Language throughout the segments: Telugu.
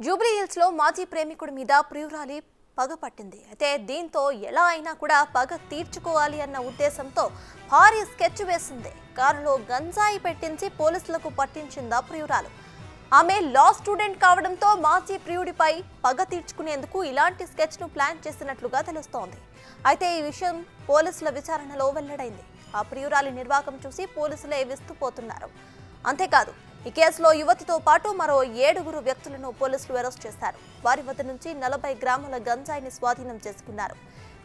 జూబ్లీ హిల్స్ లో మాజీ ప్రేమికుడి మీద ప్రియురాలి పగ పట్టింది. అయితే దీంతో ఎలా అయినా కూడా పగ తీర్చుకోవాలి అన్న ఉద్దేశంతో భారీ స్కెచ్ వేసింది. కారులో గంజాయి పెట్టించి పోలీసులకు పట్టించిందా ప్రియురాలు. ఆమె లా స్టూడెంట్ కావడంతో మాజీ ప్రియుడిపై పగ తీర్చుకునేందుకు ఇలాంటి స్కెచ్ ను ప్లాన్ చేసినట్లుగా తెలుస్తోంది. అయితే ఈ విషయం పోలీసుల విచారణలో వెల్లడైంది. ఆ ప్రియురాలి నిర్వాకం చూసి పోలీసులే విస్తుపోతున్నారు. అంతేకాదు ఈ కేసులో యువతితో పాటు మరో 7 వ్యక్తులను పోలీసులు అరెస్ట్ చేశారు. వారి వద్ద నుంచి 40 గ్రాముల గంజాయిని స్వాధీనం చేసుకున్నారు.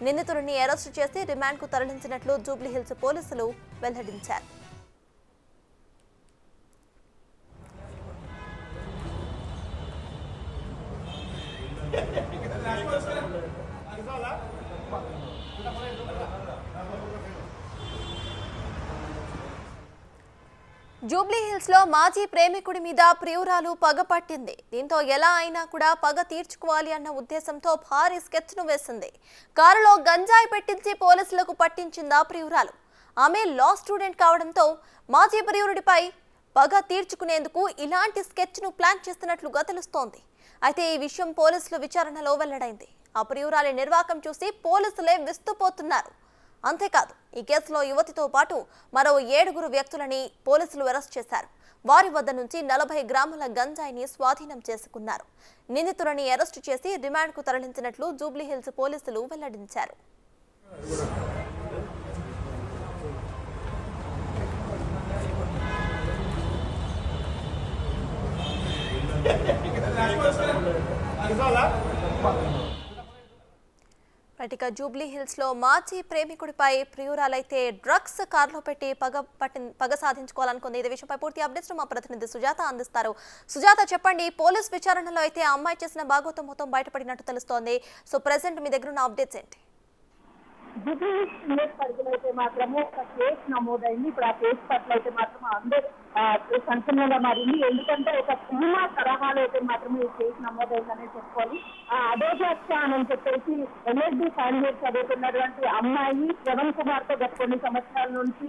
నిందితుడిని అరెస్టు చేసి రిమాండ్కు తరలించినట్లు జూబ్లీ హిల్స్ పోలీసులు వెల్లడించారు. జూబ్లీ హిల్స్ లో మాజీ ప్రేమికుడి మీద ప్రియురాలు పగ పట్టింది. దీంతో ఎలా అయినా కూడా పగ తీర్చుకోవాలి అన్న ఉద్దేశంతో భారీ స్కెచ్ ను వేసింది. కారులో గంజాయి పెట్టించి పోలీసులకు పట్టించిందా ప్రియురాలు. ఆమె లా స్టూడెంట్ కావడంతో మాజీ ప్రియుడిపై పగ తీర్చుకునేందుకు ఇలాంటి స్కెచ్ ను ప్లాన్ చేస్తున్నట్లుగా తెలుస్తోంది. అయితే ఈ విషయం పోలీసుల విచారణలో వెల్లడైంది. ఆ ప్రియురాలి నిర్వాకం చూసి పోలీసులే విస్తుపోతున్నారు. అంతేకాదు ఈ కేసులో యువతితో పాటు మరో 7 వ్యక్తులని పోలీసులు అరెస్ట్ చేశారు. వారి వద్ద నుంచి 40 గ్రాముల గంజాయిని స్వాధీనం చేసుకున్నారు. నిందితులని అరెస్టు చేసి రిమాండ్కు తరలించినట్లు జూబ్లీ హిల్స్ పోలీసులు వెల్లడించారు. ఇక జూబ్లీ హిల్స్ లో మాజీ ప్రేమికుడిపై ప్రియురాలైతే డ్రగ్స్ కారులో పెట్టి పగ సాధించుకోవాలనుకుంది. ఇదే విషయంపై పూర్తి అప్డేట్స్ మా ప్రతినిధి సుజాత అందిస్తారు. సుజాత, చెప్పండి, పోలీస్ విచారణలో అయితే ఆ అమ్మాయి చేసిన భాగోతం మొత్తం బయటపడినట్టు తెలుస్తోంది. సో ప్రెసెంట్ మీ దగ్గర ఉన్న అప్డేట్స్ ఏంటి? జూబ్లీ హిల్స్ పరిధిలో అయితే మాత్రము ఒక కేసు నమోదైంది. ఇప్పుడు ఆ కేసు పట్ల అయితే మాత్రం అందరూ సంచలనంగా మారింది. ఎందుకంటే ఒక సినిమా తరహాలో అయితే మాత్రం ఈ కేసు నమోదైందనే చెప్పుకోవాలి. అదోజాక్ష అని చెప్పేసి ఎల్ఎస్డి ఫైనల్ ఇయర్ చదువుతున్నటువంటి అమ్మాయి శ్రవణ్ కుమార్ తో గత కొన్ని సంవత్సరాల నుంచి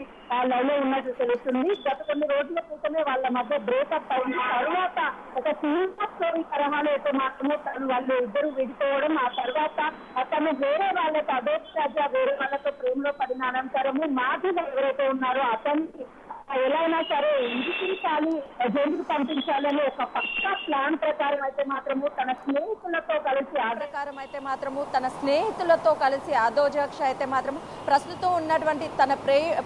లవ్ లో ఉన్నట్టు తెలుస్తుంది. గత కొన్ని రోజుల క్రితమే వాళ్ళ మధ్య బ్రేకప్ అయింది. తర్వాత ఒక సినిమా స్టోరీ తరహాలో అయితే మాత్రము వాళ్ళు ఇద్దరు విడిపోవడం, ఆ తర్వాత తను వేరే వాళ్ళతో అదోజాక్ష వేరే వాళ్ళతో ప్రేమలో పడిన అనంతరము మాధులు ఎవరైతే ఉన్నారో అతనికి ఎలా అయినా సరే ఇంటికించాలి, జైలుకు పంపించాలని ఒక పక్కా ప్లాన్ ప్రకారం అయితే మాత్రము తన స్నేహితులతో కలిసి అదోజాక్ష అయితే మాత్రము ప్రస్తుతం ఉన్నటువంటి తన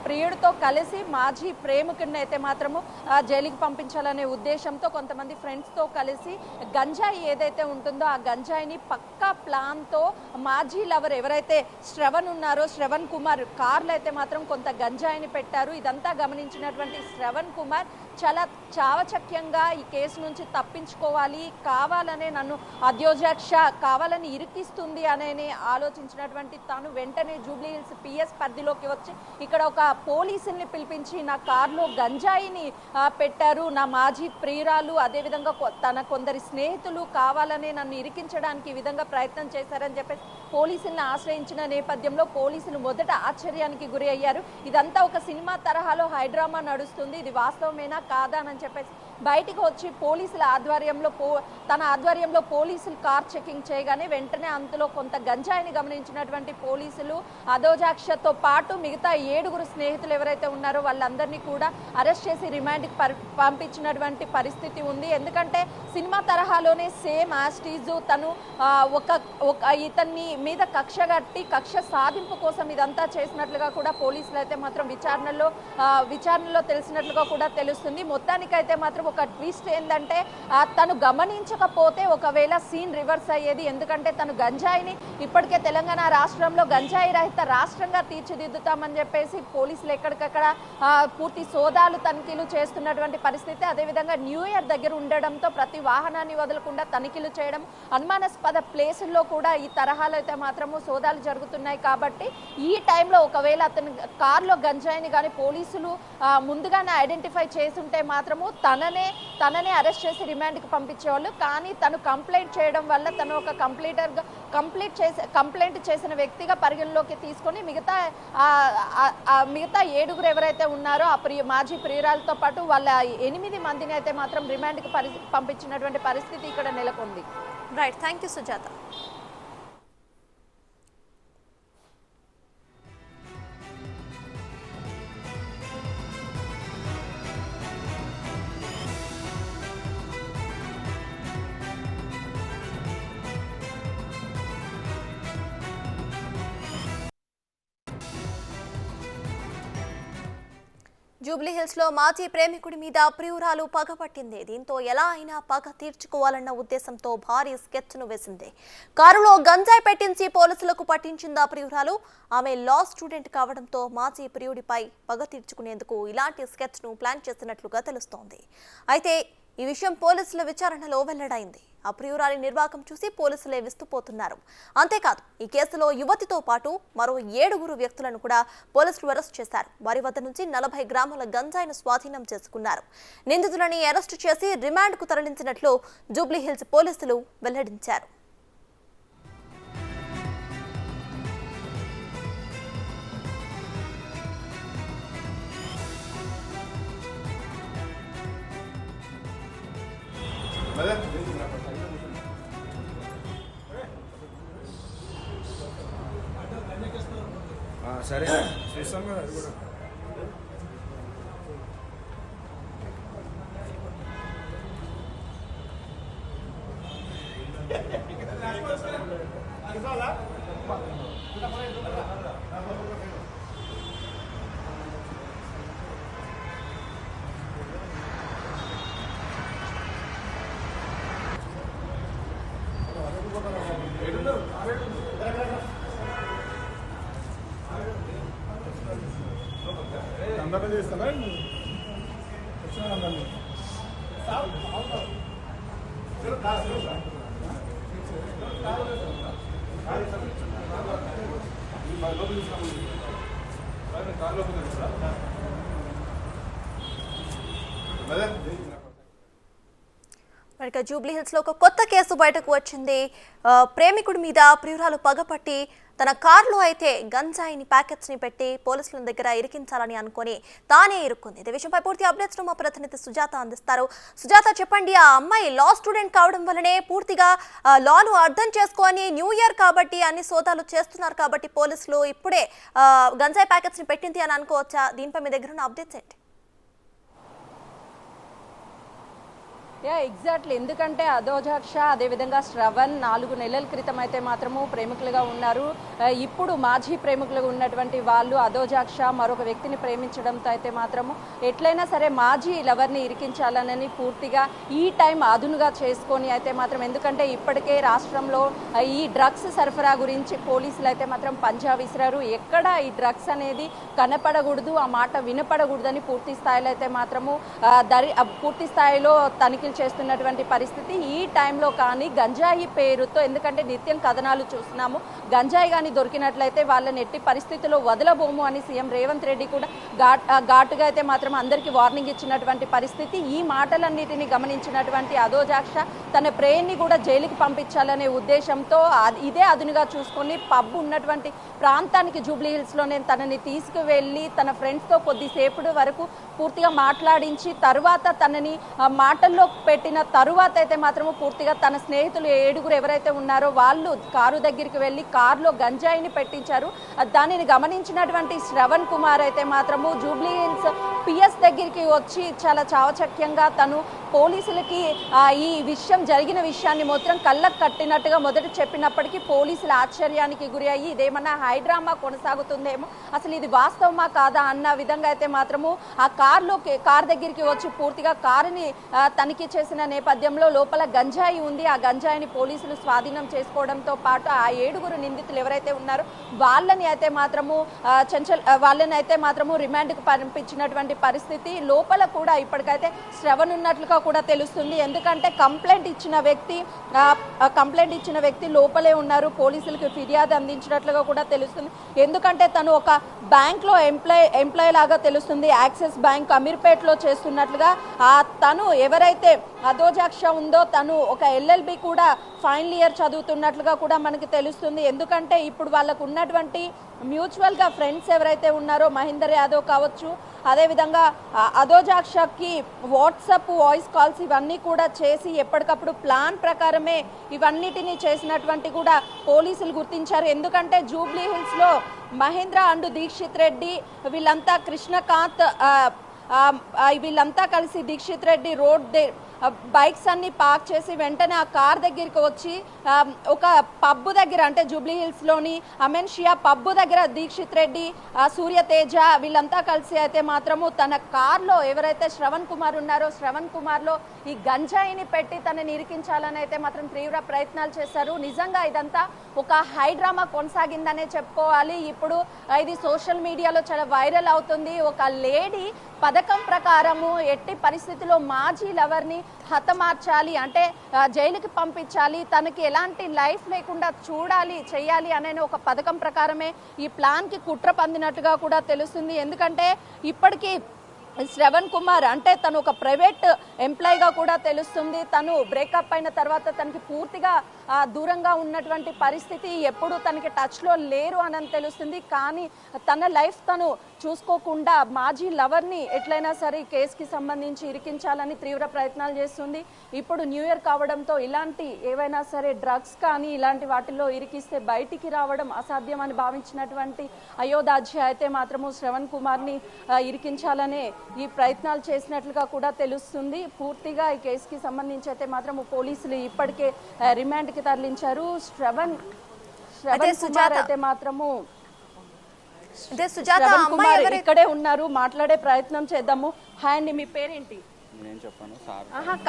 ప్రియుడితో కలిసి మాజీ ప్రేమికుడిని అయితే మాత్రము జైలుకి పంపించాలనే ఉద్దేశంతో కొంతమంది ఫ్రెండ్స్ తో కలిసి గంజాయి ఏదైతే ఉంటుందో ఆ గంజాయిని పక్కా ప్లాన్ తో మాజీ లవర్ ఎవరైతే శ్రవణ్ ఉన్నారో శ్రవణ్ కుమార్ కార్లు అయితే మాత్రం కొంత గంజాయిని పెట్టారు. ఇదంతా గమనించిన శ్రవణ్ కుమార్ చాలా చావచక్యంగా ఈ కేసు నుంచి తప్పించుకోవాలి, కావాలనే నన్ను అదోజాక్ష కావాలని ఇరికిస్తుంది అనే ఆలోచించినటువంటి తాను వెంటనే జూబ్లీ హిల్స్ పిఎస్ పరిధిలోకి వచ్చి ఇక్కడ ఒక పోలీసుల్ని పిలిపించి నా కారులో గంజాయిని పెట్టారు, నా మాజీ ప్రియురాలు అదేవిధంగా తన కొందరి స్నేహితులు కావాలనే నన్ను ఇరికించడానికి ఈ విధంగా ప్రయత్నం చేశారని చెప్పేసి పోలీసుల్ని ఆశ్రయించిన నేపథ్యంలో పోలీసులు మొదట ఆశ్చర్యానికి గురి అయ్యారు. ఇదంతా ఒక సినిమా తరహాలో హైడ్రామా నడుస్తుంది, ఇది వాస్తవమేనా కాదా అని చెప్పేసి బయటికి వచ్చి పోలీసుల ఆధ్వర్యంలో తన ఆధ్వర్యంలో పోలీసులు కార్ చెకింగ్ చేయగానే వెంటనే అందులో కొంత గంజాయిని గమనించినటువంటి పోలీసులు అదోజాక్షతో పాటు మిగతా 7 స్నేహితులు ఎవరైతే ఉన్నారో వాళ్ళందరినీ కూడా అరెస్ట్ చేసి రిమాండ్కి పంపించినటువంటి పరిస్థితి ఉంది. ఎందుకంటే సినిమా తరహాలోనే సేమ్ యాస్టీజ్ తను ఇతన్ని మీద కక్ష కట్టి కక్ష సాధింపు కోసం ఇదంతా చేసినట్లుగా కూడా పోలీసులు అయితే మాత్రం విచారణలో తెలిసినట్లుగా కూడా తెలుస్తుంది. మొత్తానికైతే మాత్రం ఒక ట్విస్ట్ ఏంటంటే తను గమనించకపోతే ఒకవేళ సీన్ రివర్స్ అయ్యేది. ఎందుకంటే తను గంజాయిని ఇప్పటికే తెలంగాణ రాష్ట్రంలో గంజాయి రహిత రాష్ట్రంగా తీర్చిదిద్దుతామని చెప్పేసి పోలీసులు ఎక్కడికక్కడ పూర్తి సోదాలు తనిఖీలు చేస్తున్నటువంటి పరిస్థితి. అదేవిధంగా న్యూ ఇయర్ దగ్గర ఉండడంతో ప్రతి వాహనాన్ని వదలకుండా తనిఖీలు చేయడం, అనుమానాస్పద ప్లేసుల్లో కూడా ఈ తరహాలో అయితే మాత్రము సోదాలు జరుగుతున్నాయి. కాబట్టి ఈ టైంలో ఒకవేళ అతని కార్లో గంజాయిని కానీ పోలీసులు ముందుగానే ఐడెంటిఫై చేసుంటే మాత్రము తనని తననే అరెస్ట్ చేసి రిమాండ్కి పంపించేవాళ్ళు. కానీ తను కంప్లైంట్ చేయడం వల్ల తను ఒక కంప్లైంట్ చేసిన వ్యక్తిగా పరిగణలోకి తీసుకొని మిగతా 7 ఎవరైతే ఉన్నారో ఆ మాజీ ప్రియురాలతో పాటు వాళ్ళ 8 మందిని అయితే మాత్రం రిమాండ్కి పంపించినటువంటి పరిస్థితి ఇక్కడ నెలకొంది. Right, thank you Sujatha. Jubilee Hills లో మాజీ ప్రేమికుడి మీద ప్రియురాలు పగపట్టింది. దీంతో ఎలా అయినా పగ తీర్చుకోవాలన్న ఉద్దేశంతో భారీ స్కెచ్ ను వేసింది. కారులో గంజాయి పెట్టించి పోలీసులకు పట్టించింది ఆ ప్రియురాలు. ఆమె లా స్టూడెంట్ కావడంతో మాజీ ప్రియుడిపై పగ తీర్చుకునేందుకు ఇలాంటి స్కెచ్ ను ప్లాన్ చేసినట్లుగా తెలుస్తోంది. అయితే ఈ విషయం పోలీసుల విచారణలో వెల్లడైంది. ఆ ప్రియురాలి నిర్వాకం చూసి పోలీసులే విస్తుపోతున్నారు. అంతేకాదు ఈ కేసులో యువతితో పాటు మరో 7 వ్యక్తులను కూడా పోలీసులు అరెస్ట్ చేశారు. వారి వద్ద నుంచి 40 గ్రాముల గంజాయిను స్వాధీనం చేసుకున్నారు. నిందితులని అరెస్టు చేసి రిమాండ్కు తరలించినట్లు జూబ్లీహిల్స్ పోలీసులు వెల్లడించారు. సరే చూస్తాం కదా అది కూడా. అందరం చేస్తారా మరి జూబ్లీహిల్స్ లో ఒక కొత్త కేసు బయటకు వచ్చింది. ప్రేమికుడి మీద ప్రియురాలు పగపట్టి తన కారులో అయితే గంజాయిని ప్యాకెట్స్ ని పెట్టి పోలీసుల దగ్గర ఇరికించాలని అనుకుని తానే ఇరుక్కుంది. ఇదే విషయంపై పూర్తి అప్డేట్స్ మా ప్రతినిధి సుజాత అందిస్తారు. సుజాత, చెప్పండి, ఆ అమ్మాయి లా స్టూడెంట్ కావడం వల్లనే పూర్తిగా లాను అర్థం చేసుకొని న్యూ ఇయర్ కాబట్టి అన్ని సోదాలు చేస్తున్నారు కాబట్టి పోలీసులు ఇప్పుడే గంజాయి ప్యాకెట్స్ ని పెట్టింది అని అనుకోవచ్చా? దీనిపై మీ దగ్గర ఉన్న అప్డేట్స్ ఏంటి? ఎగ్జాక్ట్లీ, ఎందుకంటే అదోజాక్ష అదేవిధంగా శ్రవణ్ 4 నెలల క్రితం అయితే మాత్రము ప్రేమికులుగా ఉన్నారు. ఇప్పుడు మాజీ ప్రేమికులుగా ఉన్నటువంటి వాళ్ళు అదోజాక్ష మరొక వ్యక్తిని ప్రేమించడంతో అయితే మాత్రము ఎట్లయినా సరే మాజీ లవర్ని ఇరికించాలని పూర్తిగా ఈ టైం అదునుగా చేసుకొని అయితే మాత్రం, ఎందుకంటే ఇప్పటికే రాష్ట్రంలో ఈ డ్రగ్స్ సరఫరా గురించి పోలీసులు అయితే మాత్రం పంజా విసిరారు. ఎక్కడ ఈ డ్రగ్స్ అనేది కనపడకూడదు, ఆ మాట వినపడకూడదని పూర్తి స్థాయిలో అయితే మాత్రము పూర్తి స్థాయిలో తనిఖీలు చేస్తున్నటువంటి పరిస్థితి. ఈ టైంలో కానీ గంజాయి పేరుతో, ఎందుకంటే నిత్యం కథనాలు చూస్తున్నాము, గంజాయి కానీ దొరికినట్లయితే వాళ్ళని ఎట్టి పరిస్థితుల్లో వదలబోము అని సీఎం రేవంత్ రెడ్డి కూడా ఘాటుగా అయితే మాత్రం అందరికీ వార్నింగ్ ఇచ్చినటువంటి పరిస్థితి. ఈ మాటలన్నిటిని గమనించినటువంటి అదోజాక్ష తన ప్రేయన్ని కూడా జైలుకి పంపించాలనే ఉద్దేశంతో ఇదే అదునుగా చూసుకొని పబ్ ఉన్నటువంటి ప్రాంతానికి జూబ్లీహిల్స్లోనే తనని తీసుకువెళ్ళి తన ఫ్రెండ్స్తో కొద్దిసేపటి వరకు పూర్తిగా మాట్లాడించి తర్వాత తనని మాటల్లో పెట్టిన తరువాత అయితే మాత్రము పూర్తిగా తన స్నేహితులు 7 ఎవరైతే ఉన్నారో వాళ్ళు కారు దగ్గరికి వెళ్ళి కారులో గంజాయిని పెట్టించారు. దానిని గమనించినటువంటి శ్రవణ్ కుమార్ అయితే మాత్రము జూబ్లీహిల్స్ పిఎస్ దగ్గరికి వచ్చి చాలా చావచక్యంగా తను పోలీసులకి ఈ విషయం జరిగిన విషయాన్ని మాత్రం కళ్ళకు కట్టినట్టుగా మొదట చెప్పినప్పటికీ పోలీసుల ఆశ్చర్యానికి గురి అయ్యి ఇదేమన్నా హైడ్రామా కొనసాగుతుందేమో, అసలు ఇది వాస్తవమా కాదా అన్న విధంగా అయితే మాత్రము ఆ కార్ దగ్గరికి వచ్చి పూర్తిగా కారుని తనిఖీ చేసిన నేపథ్యంలో లోపల గంజాయి ఉంది. ఆ గంజాయిని పోలీసులు స్వాధీనం చేసుకోవడంతో పాటు ఆ 7 నిందితులు ఎవరైతే ఉన్నారో వాళ్ళని అయితే మాత్రము రిమాండ్కు పంపించినటువంటి పరిస్థితి. లోపల కూడా ఇప్పటికైతే శ్రవణ్ ఉన్నట్లుగా కూడా తెలుస్తుంది. ఎందుకంటే కంప్లైంట్ ఇచ్చిన వ్యక్తి లోపలే ఉన్నారు, పోలీసులకు ఫిర్యాదు అందించినట్లుగా కూడా తెలుస్తుంది. ఎందుకంటే తను ఒక బ్యాంక్లో ఎంప్లాయ్ లాగా తెలుస్తుంది. యాక్సిస్ బ్యాంక్ బ్యాంక్ అమీర్పేటలో చేస్తున్నట్లుగా తను ఎవరైతే అదోజాక్ష ఉందో తను ఒక ఎల్ఎల్బి కూడా ఫైనల్ ఇయర్ చదువుతున్నట్లుగా కూడా మనకి తెలుస్తుంది. ఎందుకంటే ఇప్పుడు వాళ్ళకు ఉన్నటువంటి మ్యూచువల్గా ఫ్రెండ్స్ ఎవరైతే ఉన్నారో మహేందర్ యాదవ్ కావచ్చు, అదేవిధంగా అదోజాక్షకి వాట్సాప్ వాయిస్ కాల్స్ ఇవన్నీ కూడా చేసి ఎప్పటికప్పుడు ప్లాన్ ప్రకారమే ఇవన్నిటినీ చేసినటువంటి కూడా పోలీసులు గుర్తించారు. ఎందుకంటే జూబ్లీ హిల్స్లో మహేంద్ర అండ్ దీక్షిత్ రెడ్డి వీళ్ళంతా కృష్ణకాంత్ వీళ్ళంతా కలిసి దీక్షిత్ రెడ్డి రోడ్ బైక్స్ అన్ని పార్క్ చేసి వెంటనే ఆ కార్ దగ్గరికి వచ్చి ఒక పబ్బు దగ్గర అంటే జూబ్లీ హిల్స్లోని అమెన్షియా పబ్బు దగ్గర దీక్షిత్ రెడ్డి, సూర్యతేజ వీళ్ళంతా కలిసి అయితే మాత్రము తన కార్లో ఎవరైతే శ్రవణ్ కుమార్ ఉన్నారో శ్రవణ్ కుమార్లో ఈ గంజాయిని పెట్టి తనని ఇరికించాలని అయితే మాత్రం తీవ్ర ప్రయత్నాలు చేశారు. నిజంగా ఇదంతా ఒక హై డ్రామా కొనసాగిందనే చెప్పుకోవాలి. ఇప్పుడు ఇది సోషల్ మీడియాలో చాలా వైరల్ అవుతుంది. ఒక లేడీ పథకం ప్రకారము ఎట్టి పరిస్థితుల్లో మాజీ లవర్ని హతమార్చాలి అంటే జైలుకి పంపించాలి, తనకి ఎలాంటి లైఫ్ లేకుండా చేయాలి అనే ఒక పథకం ప్రకారమే ఈ ప్లాన్కి కుట్ర పందినట్టుగా కూడా తెలుస్తుంది. ఎందుకంటే ఇప్పటికీ శ్రవణ్ కుమార్ అంటే తను ఒక ప్రైవేట్ ఎంప్లాయీగా కూడా తెలుస్తుంది. తను బ్రేకప్ అయిన తర్వాత తనకి పూర్తిగా దూరంగా ఉన్నటువంటి పరిస్థితి, ఎప్పుడు తనకి టచ్లో లేరు అని తెలుస్తుంది. కానీ తన లైఫ్ తను చూసుకోకుండా మాజీ లవర్ని ఎట్లయినా సరే కేసుకి సంబంధించి ఇరికించాలని తీవ్ర ప్రయత్నాలు చేస్తుంది. ఇప్పుడు న్యూ ఇయర్ కావడంతో ఇలాంటి ఏవైనా సరే డ్రగ్స్ కానీ ఇలాంటి వాటిల్లో ఇరికిస్తే బయటికి రావడం అసాధ్యం అని భావించినటువంటి అయోధ్య అయితే మాత్రము శ్రవణ్ కుమార్ని ఇరికించాలనే ఈ ప్రయత్నాలు చేసినట్లుగా కూడా తెలుస్తుంది. పూర్తిగా ఈ కేసుకి సంబంధించి అయితే మాత్రం పోలీసులు ఇప్పటికే రిమాండ్కి తరలించారు. శ్రవణ్ కుమార్ అయితే మాత్రము ఇక్కడే ఉన్నారు, మాట్లాడే ప్రయత్నం చేద్దాము. హాయ్ అండి, మీ పేరేంటి?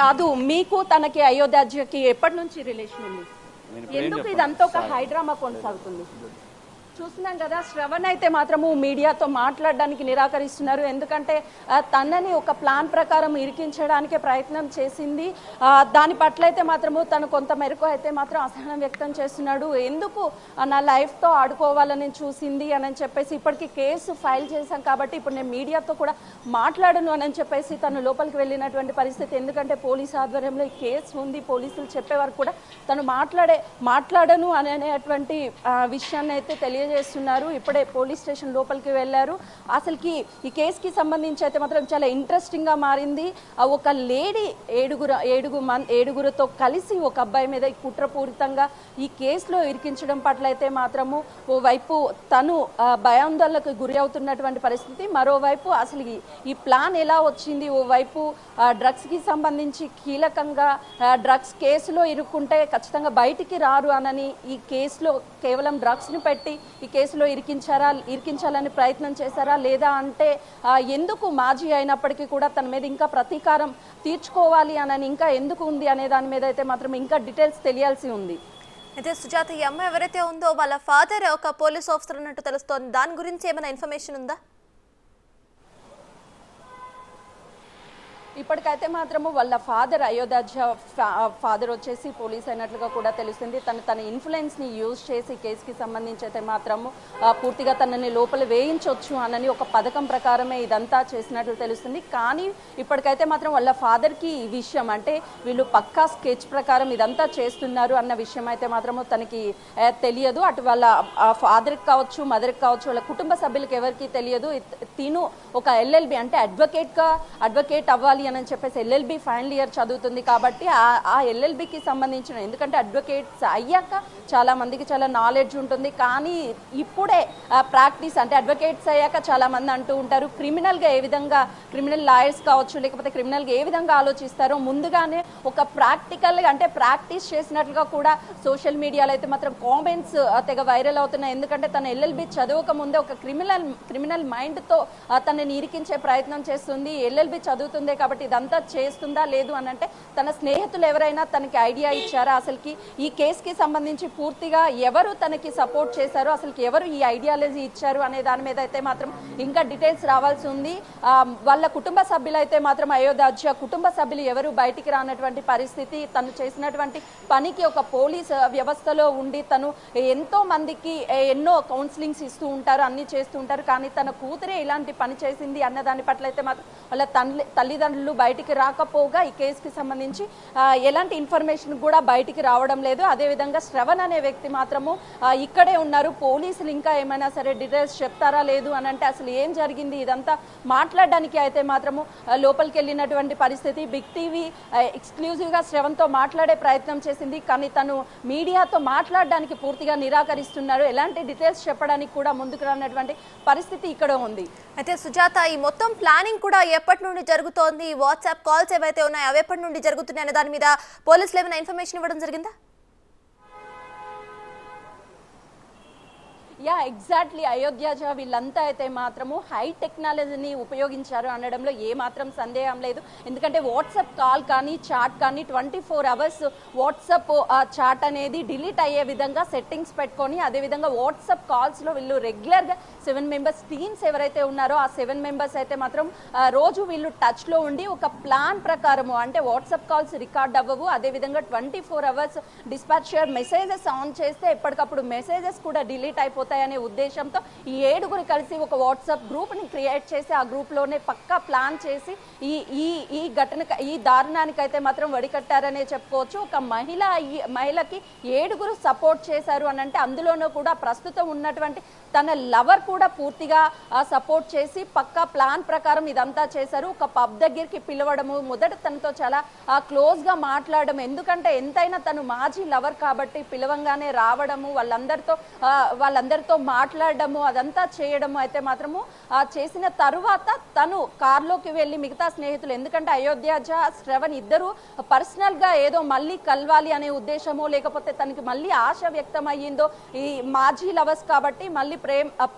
కాదు, మీకు తనకి అయోధ్యకి ఎప్పటి నుంచి రిలేషన్ ఉంది? ఎందుకు ఇదంతా ఒక హైడ్రామా కొనసాగుతుంది? చూస్తున్నాం కదా, శ్రవణ్ అయితే మాత్రము మీడియాతో మాట్లాడడానికి నిరాకరిస్తున్నారు. ఎందుకంటే తనని ఒక ప్లాన్ ప్రకారం ఇరికించడానికి ప్రయత్నం చేసింది. దాని పట్ల అయితే మాత్రము తను కొంత మేరకు అయితే మాత్రం అసహనం వ్యక్తం చేస్తున్నాడు. ఎందుకు నా లైఫ్తో ఆడుకోవాలని చూసింది అని చెప్పేసి ఇప్పటికీ కేసు ఫైల్ చేశాం కాబట్టి ఇప్పుడు నేను మీడియాతో కూడా మాట్లాడను అని చెప్పేసి తను లోపలికి వెళ్ళినటువంటి పరిస్థితి. ఎందుకంటే పోలీసు ఆధ్వర్యంలో ఈ కేసు ఉంది, పోలీసులు చెప్పే వరకు కూడా తను మాట్లాడను అనేటువంటి విషయాన్ని అయితే తెలియజేస్తున్నారు. ఇప్పుడే పోలీస్ స్టేషన్ లోపలికి వెళ్ళారు. అసలుకి ఈ కేసుకి సంబంధించి అయితే మాత్రం చాలా ఇంట్రెస్టింగ్గా మారింది. ఒక లేడీ ఏడుగురుతో కలిసి ఒక అబ్బాయి మీద కుట్రపూరితంగా ఈ కేసులో ఇరికించడం పట్ల అయితే మాత్రము ఓవైపు తను భయాందోళనకు గురి అవుతున్నటువంటి పరిస్థితి, మరోవైపు అసలు ఈ ప్లాన్ ఎలా వచ్చింది? ఓవైపు డ్రగ్స్కి సంబంధించి కీలకంగా డ్రగ్స్ కేసులో ఇరుక్కుంటే బయటికి రారు అనని ఈ కేసులో కేవలం డ్రగ్స్ని పెట్టి ఈ కేసులో ఇరికించాలని ప్రయత్నం చేశారా, లేదా అంటే ఎందుకు మాజీ అయినప్పటికీ కూడా తన మీద ఇంకా ప్రతీకారం తీర్చుకోవాలి అని ఇంకా ఎందుకు ఉంది అనే దాని మీద అయితే మాత్రం ఇంకా డీటెయిల్స్ తెలియాల్సి ఉంది. అయితే సుజాత, ఈ అమ్మాయి ఎవరైతే ఉందో వాళ్ళ ఫాదర్ ఒక పోలీస్ ఆఫీసర్ అన్నట్టు తెలుస్తోంది. దాని గురించి ఏమైనా ఇన్ఫర్మేషన్ ఉందా? ఇప్పటికైతే మాత్రము వాళ్ళ ఫాదర్ అయోధ్య ఫాదర్ వచ్చేసి పోలీస్ అయినట్లుగా కూడా తెలుస్తుంది. తన ఇన్ఫ్లుయెన్స్ని యూజ్ చేసి కేసుకి సంబంధించి అయితే మాత్రము పూర్తిగా తనని లోపల వేయించవచ్చు అనని ఒక పథకం ప్రకారమే ఇదంతా చేసినట్లు తెలుస్తుంది. కానీ ఇప్పటికైతే మాత్రం వాళ్ళ ఫాదర్కి ఈ విషయం అంటే వీళ్ళు పక్కా స్కెచ్ ప్రకారం ఇదంతా చేస్తున్నారు అన్న విషయం అయితే మాత్రము తనకి తెలియదు. అటు వాళ్ళ ఫాదర్కి కావచ్చు, మదర్కి కావచ్చు, వాళ్ళ కుటుంబ సభ్యులకి ఎవరికి తెలియదు. తిను ఒక ఎల్ఎల్బి అంటే అడ్వకేట్ అవ్వాలి అని చెప్పేసి ఎల్ఎల్బి ఫైనల్ ఇయర్ చదువుతుంది కాబట్టి ఆ ఎల్ఎల్బికి సంబంధించిన, ఎందుకంటే అడ్వకేట్స్ అయ్యాక చాలా మందికి చాలా నాలెడ్జ్ ఉంటుంది. కానీ ఇప్పుడే ప్రాక్టీస్ అంటే అడ్వకేట్స్ అయ్యాక చాలా మంది అంటూ ఉంటారు క్రిమినల్గా ఏ విధంగా, క్రిమినల్ లాయర్స్ కావచ్చు లేకపోతే క్రిమినల్గా ఏ విధంగా ఆలోచిస్తారో ముందుగానే ఒక ప్రాక్టికల్గా అంటే ప్రాక్టీస్ చేసినట్లుగా కూడా సోషల్ మీడియాలో అయితే మాత్రం కామెంట్స్ తెగ వైరల్ అవుతున్నాయి. ఎందుకంటే తన ఎల్ఎల్బి చదవక ముందే ఒక క్రిమినల్ మైండ్తో తనని ఇరికించే ప్రయత్నం చేస్తుంది. ఎల్ఎల్బి చదువుతుందే కాబట్టి కాబట్టి ఇదంతా చేస్తుందా లేదు అని అంటే తన స్నేహితులు ఎవరైనా తనకి ఐడియా ఇచ్చారా, అసలుకి ఈ కేసుకి సంబంధించి పూర్తిగా ఎవరు తనకి సపోర్ట్ చేశారు, అసలుకి ఎవరు ఈ ఐడియాలజీ ఇచ్చారు అనే దాని మీద అయితే మాత్రం ఇంకా డీటెయిల్స్ రావాల్సి ఉంది. వాళ్ళ కుటుంబ సభ్యులు అయితే మాత్రం అయోధ్య కుటుంబ సభ్యులు ఎవరు బయటికి రానటువంటి పరిస్థితి. తను చేసినటువంటి పనికి ఒక పోలీస్ వ్యవస్థలో ఉండి తను ఎంతో మందికి ఎన్నో కౌన్సిలింగ్స్ ఇస్తూ ఉంటారు, అన్ని చేస్తూ ఉంటారు. కానీ తన కూతురే ఇలాంటి పని చేసింది అన్న దాని పట్ల అయితే మాత్రం వాళ్ళ తల్లిదండ్రులు బయటికి రాకపోగా ఈ కేసుకి సంబంధించి ఎలాంటి ఇన్ఫర్మేషన్ కూడా బయటికి రావడం లేదు. అదేవిధంగా శ్రవణ్ అనే వ్యక్తి మాత్రము ఇక్కడే ఉన్నారు. పోలీసులు ఇంకా ఏమైనా సరే డీటెయిల్స్ చెప్తారా లేదు అని అంటే అసలు ఏం జరిగింది ఇదంతా మాట్లాడడానికి అయితే మాత్రము లోపలికి వెళ్ళినటువంటి పరిస్థితి. బిగ్ టీవీ ఎక్స్క్లూజివ్గా శ్రవణ్తో మాట్లాడే ప్రయత్నం చేసింది, కానీ తను మీడియాతో మాట్లాడడానికి పూర్తిగా నిరాకరిస్తున్నారు. ఎలాంటి డీటెయిల్స్ చెప్పడానికి కూడా ముందుకు రానటువంటి పరిస్థితి ఇక్కడ ఉంది. అయితే సుజాత, ఈ మొత్తం ప్లానింగ్ కూడా ఎప్పటి నుండి జరుగుతోంది? వాట్సాప్ కాల్స్ ఏవైతే ఉన్నాయో అవి ఎప్పటి నుండి జరుగుతున్నాయి అనే దాని మీద పోలీసులు ఏమైనా ఇన్ఫర్మేషన్ ఇవ్వడం జరిగిందా? ఎగ్జాక్ట్లీ అయోధ్య వీళ్ళంతా అయితే మాత్రము హై టెక్నాలజీని ఉపయోగించారు అనడంలో ఏమాత్రం సందేహం లేదు. ఎందుకంటే వాట్సాప్ కాల్ కానీ చాట్ కానీ 24 hours వాట్సాప్ చాట్ అనేది డిలీట్ అయ్యే విధంగా సెట్టింగ్స్ పెట్టుకొని, అదేవిధంగా వాట్సాప్ కాల్స్లో వీళ్ళు రెగ్యులర్గా 7 members టీమ్స్ ఎవరైతే ఉన్నారో ఆ 7 members అయితే మాత్రం రోజు వీళ్ళు టచ్లో ఉండి ఒక ప్లాన్ ప్రకారము, అంటే వాట్సాప్ కాల్స్ రికార్డ్ అవ్వవు, అదేవిధంగా 24 hours డిస్పాచర్ మెసేజెస్ ఆన్ చేస్తే ఎప్పటికప్పుడు మెసేజెస్ కూడా డిలీట్ అయిపోతాయి అనే ఉద్దేశంతో ఈ 7 కలిసి ఒక వాట్సాప్ గ్రూప్ని క్రియేట్ చేసి ఆ గ్రూప్లోనే పక్కా ప్లాన్ చేసి ఈ దారుణానికి అయితే మాత్రం వడికట్టారనే చెప్పుకోవచ్చు. ఒక మహిళకి 7 సపోర్ట్ చేశారు అని అంటే అందులోనూ కూడా ప్రస్తుతం ఉన్నటువంటి తన లవర్ కూడా పూర్తిగా సపోర్ట్ చేసి పక్కా ప్లాన్ ప్రకారం ఇదంతా చేశారు. ఒక పబ్ దగ్గరికి పిలవడము, మొదట తనతో చాలా క్లోజ్గా మాట్లాడడం, ఎందుకంటే ఎంతైనా తను మాజీ లవర్ కాబట్టి పిలవంగానే రావడము, వాళ్ళందరితో మాట్లాడడము, అదంతా చేయడము అయితే మాత్రము చేసిన తరువాత తను కార్లోకి వెళ్ళి మిగతా స్నేహితులు, ఎందుకంటే అయోధ్య శ్రవణ్ ఇద్దరు పర్సనల్గా ఏదో మళ్ళీ కలవాలి అనే ఉద్దేశమో లేకపోతే తనకి మళ్ళీ ఆశ వ్యక్తం అయ్యిందో, ఈ మాజీ లవర్స్ కాబట్టి మళ్ళీ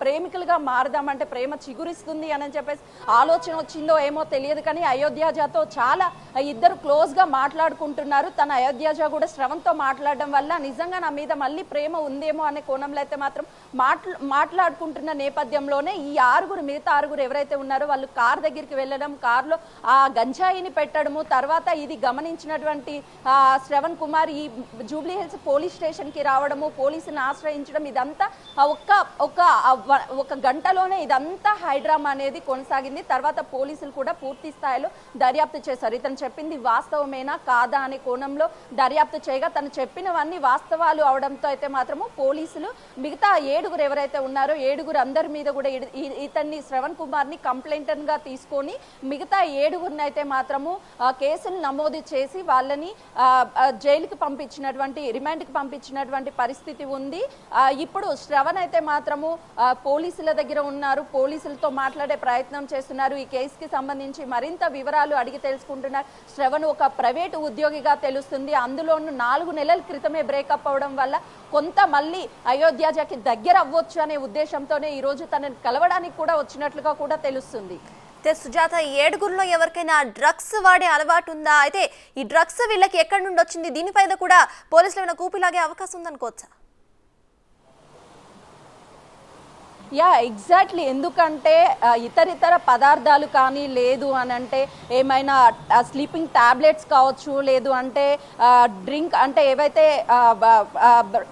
ప్రేమికులుగా మారదామంటే ప్రేమ చిగురిస్తుంది అని చెప్పేసి ఆలోచన వచ్చిందో ఏమో తెలియదు. కానీ అయోధ్యతో చాలా ఇద్దరు క్లోజ్గా మాట్లాడుకుంటున్నారు. తన అయోధ్య కూడా శ్రవణ్తో మాట్లాడడం వల్ల నిజంగా నా మీద మళ్ళీ ప్రేమ ఉందేమో అనే కోణంలో అయితే మాత్రం మాట్లాడుకుంటున్న నేపథ్యంలోనే ఈ మిగతా 6 ఎవరైతే ఉన్నారో వాళ్ళు కార్ దగ్గరికి వెళ్ళడం, కార్లో ఆ గంజాయిని పెట్టడము, తర్వాత ఇది గమనించినటువంటి శ్రవణ్ కుమార్ ఈ జూబ్లీ హిల్స్ పోలీస్ స్టేషన్కి రావడము, పోలీసుని ఆశ్రయించడం, ఇదంతా ఒక గంటలోనే ఇదంతా హైడ్రామా అనేది కొనసాగింది. తర్వాత పోలీసులు కూడా పూర్తి స్థాయిలో దర్యాప్తు చేశారు. ఇతను చెప్పింది వాస్తవమేనా కాదా అనే కోణంలో దర్యాప్తు చేయగా తను చెప్పినవన్నీ వాస్తవాలు అవడంతో అయితే మాత్రము పోలీసులు మిగతా 7 ఎవరైతే ఉన్నారో 7 అందరి మీద కూడా ఇతన్ని శ్రవణ్ కుమార్ని కంప్లైంట్గా తీసుకొని మిగతా 7 అయితే మాత్రము కేసులు నమోదు చేసి వాళ్ళని జైలుకి పంపించినటువంటి, రిమాండ్కి పంపించినటువంటి పరిస్థితి ఉంది. ఇప్పుడు శ్రవణ్ అయితే మాత్రము పోలీసుల దగ్గర ఉన్నారు, పోలీసులతో మాట్లాడే ప్రయత్నం చేస్తున్నారు. ఈ కేసుకి సంబంధించి మరింత వివరాలు అడిగి తెలుసుకుంటున్నారు. శ్రవణ్ ఒక ప్రైవేటు ఉద్యోగిగా తెలుస్తుంది. అందులోనూ 4 నెలల క్రితమే బ్రేకప్ అవడం వల్ల కొంత మళ్ళీ అయోధ్యకి దగ్గర అవ్వచ్చు అనే ఉద్దేశంతోనే ఈ రోజు తనని కలవడానికి కూడా వచ్చినట్లుగా కూడా తెలుస్తుంది. సుజాత, ఈ 7 ఎవరికైనా డ్రగ్స్ వాడే అలవాటు ఉందా? అయితే ఈ డ్రగ్స్ వీళ్ళకి ఎక్కడి నుండి వచ్చింది? దీనిపైన కూడా పోలీసులు ఏమైనా కూపిలాగే అవకాశం ఉందనుకోవచ్చా? ఎగ్జాక్ట్లీ, ఎందుకంటే ఇతర పదార్థాలు కానీ లేదు అని అంటే ఏమైనా స్లీపింగ్ టాబ్లెట్స్ కావచ్చు, లేదు అంటే డ్రింక్ అంటే ఏవైతే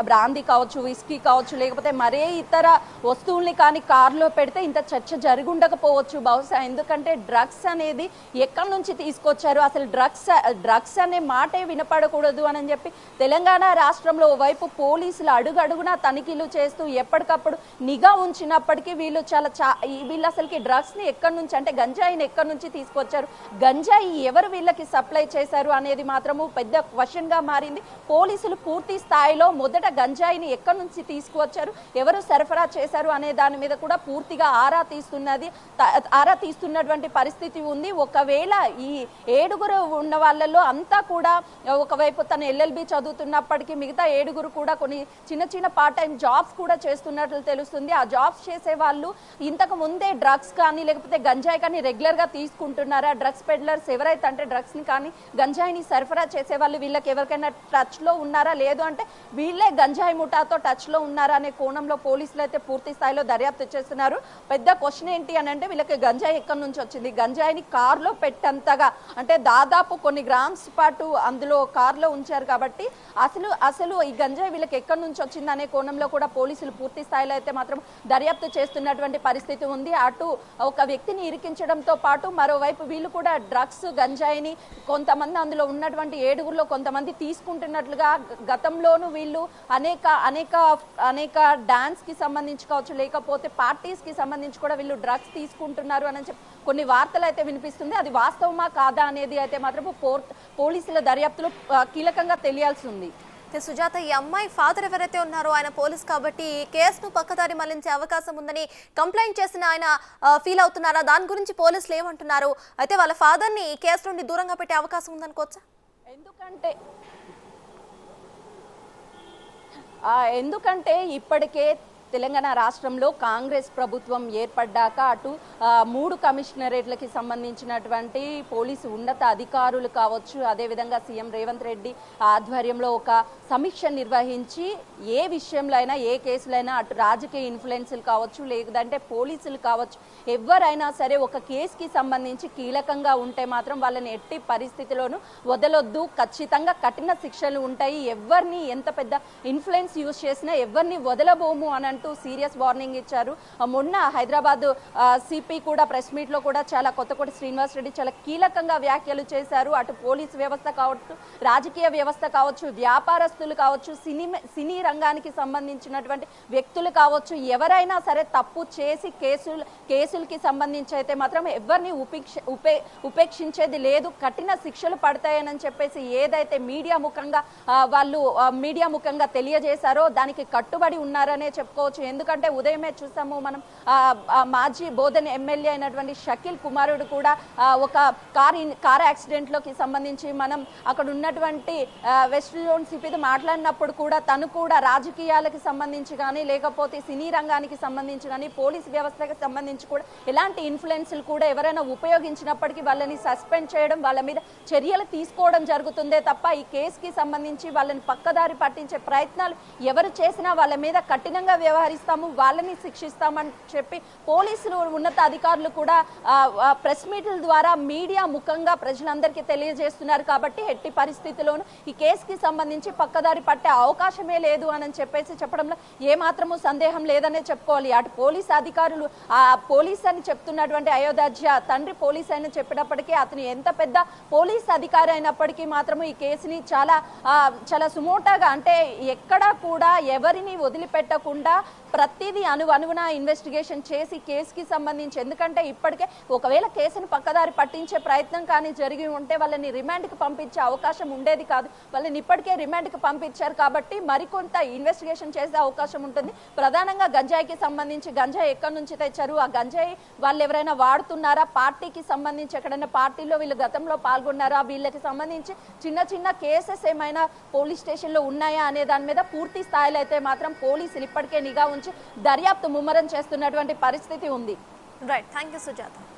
బ్రాందీ కావచ్చు, విస్కీ కావచ్చు, లేకపోతే మరే ఇతర వస్తువుల్ని కానీ కార్లో పెడితే ఇంత చర్చ జరిగి ఉండకపోవచ్చు బహుశా. ఎందుకంటే డ్రగ్స్ అనేది ఎక్కడి నుంచి తీసుకొచ్చారు, అసలు డ్రగ్స్ అనే మాటే వినపడకూడదు అని చెప్పి తెలంగాణ రాష్ట్రంలో ఓవైపు పోలీసులు అడుగడుగునా తనిఖీలు చేస్తూ ఎప్పటికప్పుడు నిఘా ఉంచినప్పటికీ వీళ్ళు వీళ్ళు అసలుకి డ్రగ్స్ని ఎక్కడి నుంచి, అంటే గంజాయిని ఎక్కడి నుంచి తీసుకొచ్చారు, గంజాయి ఎవరు వీళ్ళకి సప్లై చేశారు అనేది మాత్రము పెద్ద క్వశ్చన్గా మారింది. పోలీసులు పూర్తి స్థాయిలో మొదట గంజాయిని ఎక్కడి నుంచి తీసుకువచ్చారు, ఎవరు సరఫరా చేశారు అనే దాని మీద కూడా పూర్తిగా ఆరా తీస్తున్నటువంటి పరిస్థితి ఉంది. ఒకవేళ ఈ 7 ఉన్న వాళ్ళలో అంతా కూడా ఒకవైపు తను LLB చదువుతున్నప్పటికీ మిగతా 7 కూడా కొన్ని చిన్న పార్ట్ టైం జాబ్స్ కూడా చేస్తున్నట్లు తెలుస్తుంది. ఆ జాబ్స్ జాబ్స్ చేసే వాళ్ళు ఇంతకు ముందే డ్రగ్స్ కానీ లేకపోతే గంజాయి కానీ రెగ్యులర్గా తీసుకుంటున్నారా? డ్రగ్స్ పెడ్లర్స్ ఎవరైతే అంటే డ్రగ్స్ని కానీ గంజాయిని సరఫరా చేసే వాళ్ళు వీళ్ళకి ఎవరికైనా టచ్లో ఉన్నారా, లేదు అంటే వీళ్ళే గంజాయి ముఠాతో టచ్లో ఉన్నారా అనే కోణంలో పోలీసులు అయితే పూర్తి స్థాయిలో దర్యాప్తు చేస్తున్నారు. పెద్ద క్వశ్చన్ ఏంటి అని అంటే వీళ్ళకి గంజాయి ఎక్కడి నుంచి వచ్చింది? గంజాయిని కార్లో పెట్టంతగా అంటే దాదాపు కొన్ని గ్రామ్స్ పాటు అందులో కార్లో ఉంచారు కాబట్టి అసలు ఈ గంజాయి వీళ్ళకి ఎక్కడి నుంచి వచ్చింది అనే కోణంలో కూడా పోలీసులు పూర్తి స్థాయిలో అయితే మాత్రం దర్యాప్తు చేస్తున్నటువంటి పరిస్థితి ఉంది. అటు ఒక వ్యక్తిని ఇరికించడంతో పాటు మరోవైపు వీళ్ళు కూడా డ్రగ్స్ గంజాయిని కొంతమంది అందులో ఉన్నటువంటి 7గురిలో కొంతమంది తీసుకుంటున్నట్లుగా గతంలోనూ వీళ్ళు అనేక డాన్స్ కి సంబంధించి కావచ్చు లేకపోతే పార్టీస్ కి సంబంధించి కూడా వీళ్ళు డ్రగ్స్ తీసుకుంటున్నారు అని చెప్పి కొన్ని వార్తలు అయితే వినిపిస్తుంది. అది వాస్తవమా కాదా అనేది అయితే మాత్రం పోలీసుల దర్యాప్తులో కీలకంగా తెలియాల్సి ఉంది. సుజాత, ఈ అమ్మాయి ఫాదర్ ఎవరైతే ఉన్నారో ఆయన పోలీస్ కాబట్టి ఈ కేసును పక్కదారి మళ్లించే అవకాశం ఉందని కంప్లైంట్ చేసిన ఆయన ఫీల్ అవుతున్నారా? దాని గురించి పోలీసులు ఏమంటున్నారు? అయితే వాళ్ళ ఫాదర్ ని ఈ కేసు నుండి దూరంగా పెట్టే అవకాశం ఉందనుకోవచ్చా? ఎందుకంటే ఇప్పటికే తెలంగాణ రాష్ట్రంలో కాంగ్రెస్ ప్రభుత్వం ఏర్పడ్డాక అటు 3 కమిషనరేట్లకి సంబంధించినటువంటి పోలీసు ఉన్నత అధికారులు కావచ్చు, అదేవిధంగా సీఎం రేవంత్ రెడ్డి ఆధ్వర్యంలో ఒక సమీక్ష నిర్వహించి ఏ విషయంలో అయినా ఏ కేసులైనా అటు రాజకీయ ఇన్ఫ్లుయెన్సులు కావచ్చు లేదంటే పోలీసులు కావచ్చు ఎవరైనా సరే ఒక కేసుకి సంబంధించి కీలకంగా ఉంటే మాత్రం వాళ్ళని ఎట్టి పరిస్థితిలోనూ వదలొద్దు, ఖచ్చితంగా కఠిన శిక్షలు ఉంటాయి, ఎవరిని ఎంత పెద్ద ఇన్ఫ్లుయెన్స్ యూజ్ చేసినా ఎవరిని వదలబోము అని అంటూ సీరియస్ వార్నింగ్ ఇచ్చారు. మొన్న హైదరాబాద్ సిపి కూడా ప్రెస్ మీట్ లో కూడా చాలా కొత్తకోటి శ్రీనివాస్ రెడ్డి చాలా కీలకంగా వ్యాఖ్యలు చేశారు. అటు పోలీస్ వ్యవస్థ కావచ్చు, రాజకీయ వ్యవస్థ కావచ్చు, వ్యాపారస్తులు కావచ్చు, సినీ రంగానికి సంబంధించినటువంటి వ్యక్తులు కావచ్చు, ఎవరైనా సరే తప్పు చేసి కేసులకి సంబంధించి అయితే మాత్రం ఎవరిని ఉపేక్షించేది లేదు, కఠిన శిక్షలు పడతాయని చెప్పేసి ఏదైతే మీడియా ముఖంగా తెలియజేశారో దానికి కట్టుబడి ఉన్నారనే చెప్పుకోవచ్చు. ఎందుకంటే ఉదయమే చూసాము మనం మాజీ బోధన్ ఎమ్మెల్యే అయినటువంటి షకీల్ కుమారుడు కూడా ఒక కార్ యాక్సిడెంట్ లోకి సంబంధించి మనం అక్కడ ఉన్నటువంటి వెస్ట్ జోన్ సిపితో మాట్లాడినప్పుడు కూడా తను కూడా రాజకీయాలకు సంబంధించి కానీ లేకపోతే సినీ రంగానికి సంబంధించి కానీ పోలీస్ వ్యవస్థకి సంబంధించి కూడా ఎలాంటి ఇన్ఫ్లుయెన్స్లు కూడా ఎవరైనా ఉపయోగించినప్పటికీ వాళ్ళని సస్పెండ్ చేయడం, వాళ్ళ మీద చర్యలు తీసుకోవడం జరుగుతుందే తప్ప ఈ కేసుకి సంబంధించి వాళ్ళని పక్కదారి పట్టించే ప్రయత్నాలు ఎవరు చేసినా వాళ్ళ మీద కఠినంగా వ్యవహరిస్తాము, వాళ్ళని శిక్షిస్తామని చెప్పి పోలీసులు ఉన్నత అధికారులు కూడా ప్రెస్ మీట్ల ద్వారా మీడియా ముఖంగా ప్రజలందరికీ తెలియజేస్తున్నారు. కాబట్టి ఎట్టి పరిస్థితుల్లోనూ ఈ కేసుకి సంబంధించి పక్కదారి పట్టే అవకాశమే లేదు అని చెప్పేసి చెప్పడంలో ఏమాత్రము సందేహం లేదనే చెప్పుకోవాలి. అటు పోలీస్ అధికారులు పోలీస్ అని చెప్తున్నటువంటి అయోధ్య తండ్రి పోలీస్ అని చెప్పినప్పటికీ అతను ఎంత పెద్ద పోలీస్ అధికారి అయినప్పటికీ మాత్రము ఈ కేసుని చాలా సుమోటాగా అంటే ఎక్కడా కూడా ఎవరిని వదిలిపెట్టకుండా ప్రతిదీ అణువున ఇన్వెస్టిగేషన్ చేసి కేసుకి సంబంధించి, ఎందుకంటే ఇప్పటికే ఒకవేళ కేసుని పక్కదారి పట్టించే ప్రయత్నం కానీ జరిగి ఉంటే వాళ్ళని రిమాండ్కి పంపించే అవకాశం ఉండేది కాదు. వాళ్ళని ఇప్పటికే రిమాండ్కి పంపించారు కాబట్టి మరికొంత ఇన్వెస్టిగేషన్ చేసే అవకాశం ఉంటుంది. ప్రధానంగా గంజాయికి సంబంధించి గంజాయి ఎక్కడి నుంచి తెచ్చారు, ఆ గంజాయి వాళ్ళు ఎవరైనా వాడుతున్నారా, పార్టీకి సంబంధించి ఎక్కడైనా పార్టీలో వీళ్ళు గతంలో పాల్గొన్నారా, వీళ్ళకి సంబంధించి చిన్న కేసెస్ ఏమైనా పోలీస్ స్టేషన్లో ఉన్నాయా అనే దాని మీద పూర్తి స్థాయిలో అయితే మాత్రం పోలీసులు ఇప్పటికే నిఘా ఉంచి దర్యాప్తు ముమ్మరం చేస్తున్నటువంటి పరిస్థితి ఉంది. Right, thank you Sujatha.